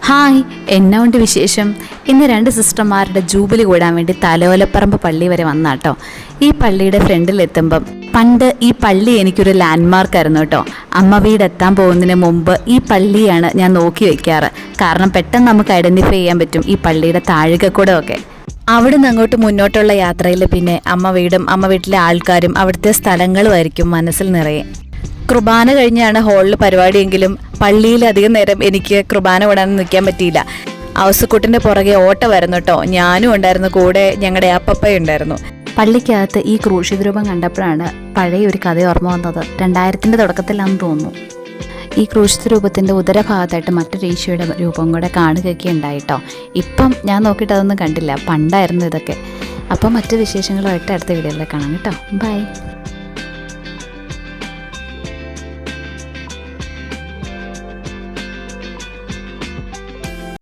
Hi, എന്നാ ഉണ്ട് വിശേഷം? ഇന്ന് 2 സിസ്റ്റർമാരുടെ ജൂബിലി കൂടാൻ വേണ്ടി തലയോലപ്പറമ്പ് പള്ളി വരെ വന്നാട്ടോ. ഈ പള്ളിയുടെ ഫ്രണ്ടിലെത്തുമ്പം പണ്ട് ഈ പള്ളി എനിക്കൊരു ലാൻഡ്മാർക്ക് ആയിരുന്നു കേട്ടോ. അമ്മ വീടെത്താൻ പോകുന്നതിന് മുമ്പ് ഈ പള്ളിയാണ് ഞാൻ നോക്കി വെക്കാറ്. കാരണം പെട്ടെന്ന് നമുക്ക് ഐഡൻറ്റിഫൈ ചെയ്യാൻ പറ്റും ഈ പള്ളിയുടെ താഴികക്കൂടമൊക്കെ. അവിടെ നിന്ന് അങ്ങോട്ട് മുന്നോട്ടുള്ള യാത്രയിൽ പിന്നെ അമ്മ വീടും അമ്മ വീട്ടിലെ ആൾക്കാരും അവിടുത്തെ സ്ഥലങ്ങളുമായിരിക്കും മനസ്സിൽ നിറയെ. കുർബാന കഴിഞ്ഞാണ് ഹോളിൽ പരിപാടിയെങ്കിലും പള്ളിയിൽ അധികം നേരം എനിക്ക് കുർബാന വിടാൻ നിൽക്കാൻ പറ്റിയില്ല. ഔസുക്കുട്ടിൻ്റെ പുറകെ ഓട്ടമായിരുന്നു കേട്ടോ. ഞാനും ഉണ്ടായിരുന്നു, കൂടെ ഞങ്ങളുടെ അപ്പപ്പയും ഉണ്ടായിരുന്നു. പള്ളിക്കകത്ത് ഈ ക്രൂശിത രൂപം കണ്ടപ്പോഴാണ് പഴയ ഒരു കഥ ഓർമ്മ വന്നത്. 2000-ൻ്റെ തുടക്കത്തിലാണെന്ന് തോന്നുന്നു. ഈ ക്രൂശിത രൂപത്തിൻ്റെ ഉദരഭാഗത്തായിട്ട് മറ്റൊരു ഈശോയുടെ രൂപം കൂടെ കാണുകയൊക്കെ ഉണ്ടായിട്ടോ. ഇപ്പം ഞാൻ നോക്കിയിട്ട് അതൊന്നും കണ്ടില്ല, പണ്ടായിരുന്നു ഇതൊക്കെ. അപ്പം മറ്റു വിശേഷങ്ങളുമായിട്ട് അടുത്ത വീഡിയോയിൽ കാണാം കേട്ടോ. ബൈ.